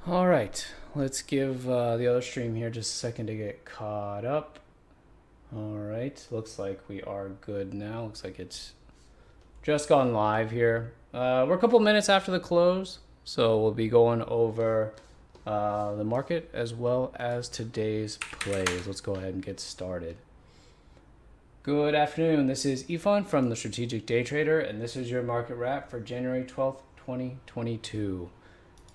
All right, let's give the other stream here just a second to get caught up. All right, looks like we are good now. Looks like it's just gone live here. We're a couple minutes after the close, so we'll be going over the market as well as today's plays. Let's go ahead and get started. Good afternoon. This is Ifan from the Strategic Day Trader, and this is your market wrap for January 12th, 2022.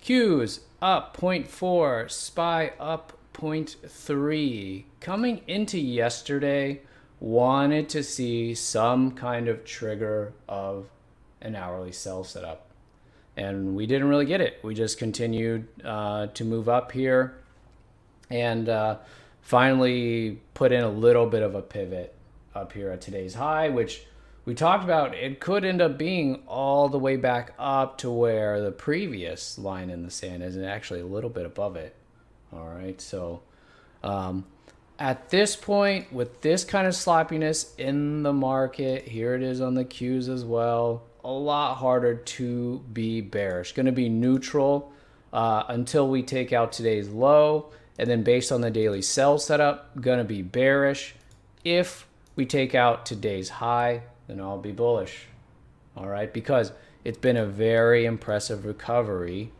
Qs up 0.4, SPY up 0.3. Coming into yesterday, wanted to see some kind of trigger of an hourly sell setup. And we didn't really get it. We just continued to move up here and finally put in a little bit of a pivot up here at today's high, which we talked about. It could end up being all the way back up to where the previous line in the sand is, and actually a little bit above it. All right, so at this point, with this kind of sloppiness in the market, here it is on the Qs as well, a lot harder to be bearish. Going to be neutral until we take out today's low, and then based on the daily sell setup, going to be bearish. If we take out today's high, then I'll be bullish. All right, because it's been a very impressive recovery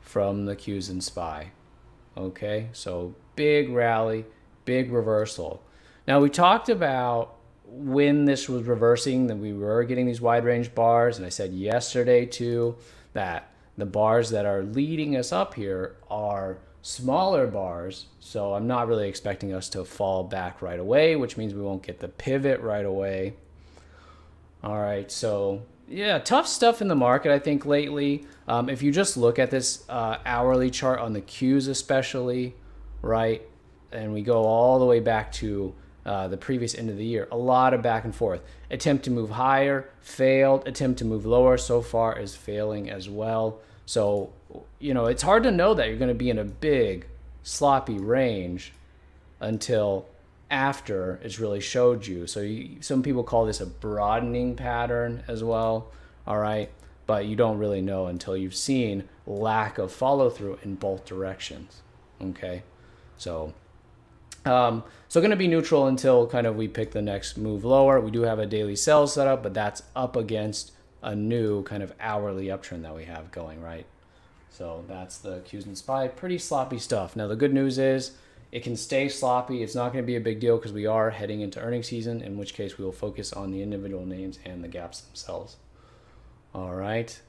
from the Qs and SPY. Okay, so big rally, big reversal. Now we talked about when this was reversing that we were getting these wide range bars, and I said yesterday too that the bars that are leading us up here are smaller bars, so I'm not really expecting us to fall back right away, which means we won't get the pivot right away. All right, so yeah, tough stuff in the market, I think, lately. If you just look at this hourly chart on the Qs especially, right, and we go all the way back to the previous end of the year, a lot of back and forth. Attempt to move higher, failed. Attempt to move lower so far is failing as well. So, you know, it's hard to know that you're going to be in a big, sloppy range until after it's really showed you. So some people call this a broadening pattern as well. All right, but you don't really know until you've seen lack of follow through in both directions. Okay, so going to be neutral until kind of we pick the next move lower. We do have a daily sell setup, but that's up against a new kind of hourly uptrend that we have going, right? So that's the Qs and SPY. Pretty sloppy stuff. Now the good news is it can stay sloppy. It's not going to be a big deal because we are heading into earnings season, in which case we will focus on the individual names and the gaps themselves. All right.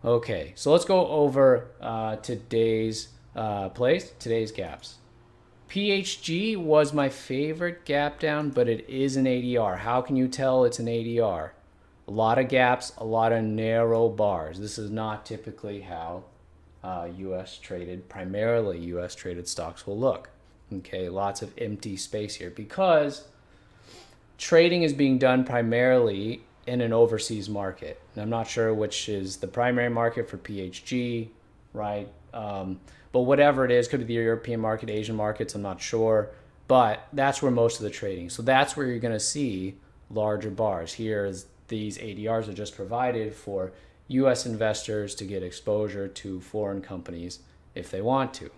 Okay, so let's go over today's plays, today's gaps. PHG was my favorite gap down, but it is an ADR. How can you tell it's an ADR? A lot of gaps, a lot of narrow bars. This is not typically how primarily US traded stocks will look. Okay, lots of empty space here because trading is being done primarily in an overseas market. And I'm not sure which is the primary market for PHG, right? But whatever it is, could be the European market, Asian markets, I'm not sure. But that's where most of the trading. So that's where you're going to see larger bars. Here is these ADRs are just provided for US investors to get exposure to foreign companies if they want to.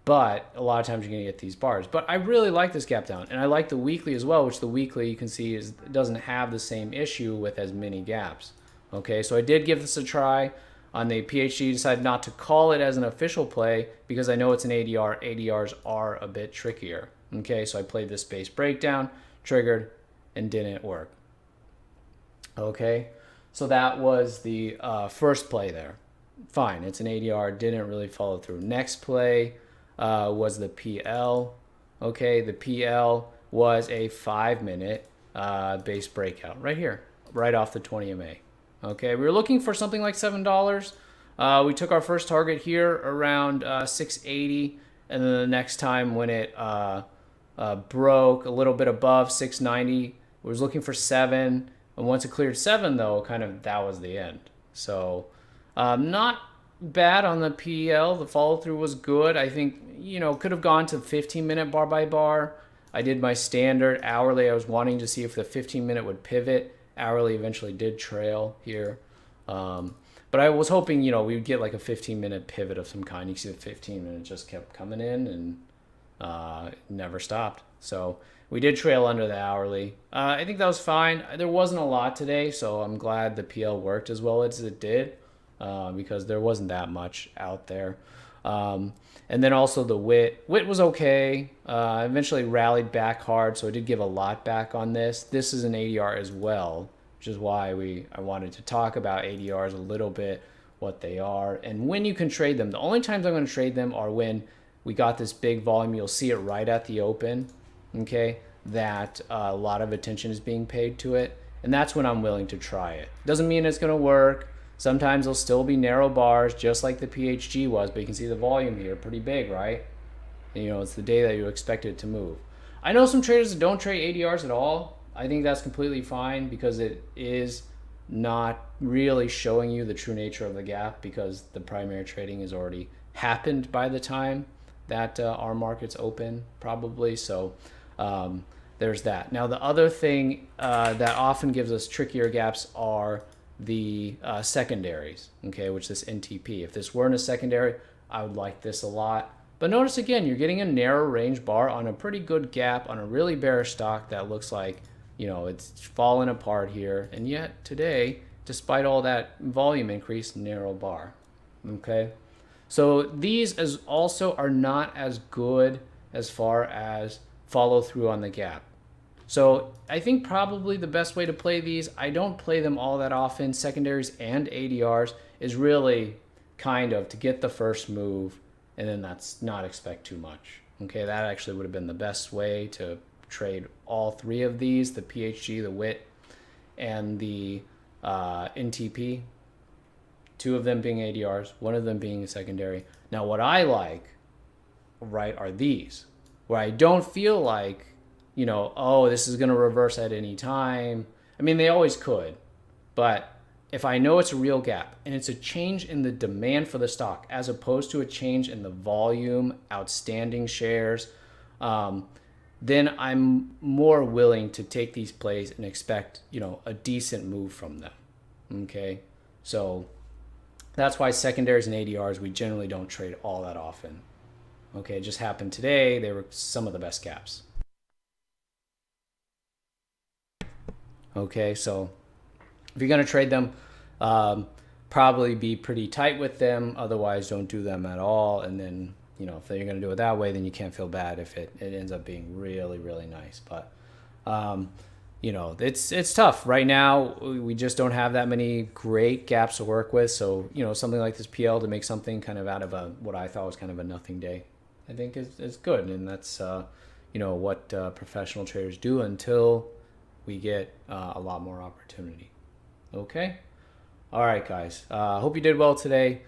But a lot of times you're going to get these bars. But I really like this gap down. And I like the weekly as well, which the weekly you can see doesn't have the same issue with as many gaps. Okay, so I did give this a try. On the PHG, decided not to call it as an official play because I know it's an ADR. ADRs are a bit trickier. Okay, so I played this base breakdown, triggered, and didn't work. Okay, so that was the first play there. Fine, it's an ADR, didn't really follow through. Next play was the PL. Okay, the PL was a 5-minute base breakout right here, right off the 20 MA. Okay, we were looking for something like $7. We took our first target here around 680, and then the next time when it broke a little bit above 690, we was looking for 7. And once it cleared 7, though, kind of that was the end. So not bad on the PL. The follow through was good. I think, you know, could have gone to 15-minute bar by bar. I did my standard hourly. I was wanting to see if the 15-minute would pivot. Hourly eventually did trail here. But I was hoping, we would get like a 15-minute pivot of some kind. You see the 15-minute just kept coming in and never stopped. So we did trail under the hourly. I think that was fine. There wasn't a lot today, so I'm glad the PL worked as well as it did because there wasn't that much out there. And then also the WIT. WIT was okay. Eventually rallied back hard, so I did give a lot back on this. This is an ADR as well, which is why I wanted to talk about ADRs a little bit, what they are, and when you can trade them. The only times I'm going to trade them are when we got this big volume. You'll see it right at the open, okay, that a lot of attention is being paid to it, and that's when I'm willing to try it. Doesn't mean it's going to work. Sometimes there'll still be narrow bars, just like the PHG was, but you can see the volume here, pretty big, right? And, it's the day that you expect it to move. I know some traders that don't trade ADRs at all. I think that's completely fine because it is not really showing you the true nature of the gap because the primary trading has already happened by the time that our market's open, probably. So there's that. Now, the other thing that often gives us trickier gaps are the secondaries, okay, which this NTP. If this weren't a secondary, I would like this a lot. But notice again, you're getting a narrow range bar on a pretty good gap on a really bearish stock that looks like, it's falling apart here. And yet today, despite all that volume increase, narrow bar, okay? So these also are not as good as far as follow through on the gap. So I think probably the best way to play these, I don't play them all that often, secondaries and ADRs, is really kind of to get the first move and then that's not expect too much. Okay, that actually would have been the best way to trade all three of these, the PHG, the WIT, and the NTP. Two of them being ADRs, one of them being a secondary. Now what I like, right, are these, where I don't feel like, this is going to reverse at any time. I mean, they always could, but if I know it's a real gap and it's a change in the demand for the stock as opposed to a change in the volume, outstanding shares, then I'm more willing to take these plays and expect, a decent move from them. Okay, so that's why secondaries and ADRs, we generally don't trade all that often. Okay, it just happened today. They were some of the best gaps. Okay, so if you're going to trade them, probably be pretty tight with them. Otherwise, don't do them at all. And then, if you're going to do it that way, then you can't feel bad if it ends up being really, really nice. But, it's tough. Right now, we just don't have that many great gaps to work with. So, something like this PL to make something kind of out of what I thought was kind of a nothing day, I think is good. And that's, what professional traders do until we get a lot more opportunity. Okay. All right, guys. Hope you did well today.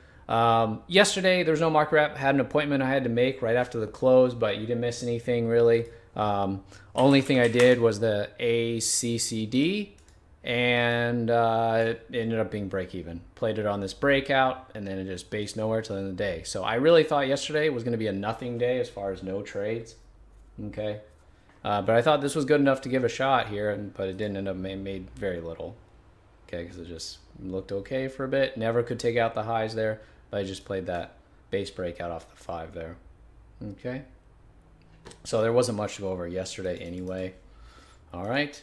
Yesterday, there was no market wrap. Had an appointment I had to make right after the close, but you didn't miss anything really. Only thing I did was the ACCD, and it ended up being break even. Played it on this breakout, and then it just based nowhere till the end of the day. So I really thought yesterday was going to be a nothing day as far as no trades. Okay. But I thought this was good enough to give a shot here, but it didn't end up made very little. Okay, because it just looked okay for a bit. Never could take out the highs there, but I just played that base breakout off the 5 there. Okay. So there wasn't much to go over yesterday anyway. All right.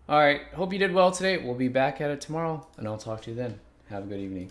All right. Hope you did well today. We'll be back at it tomorrow, and I'll talk to you then. Have a good evening.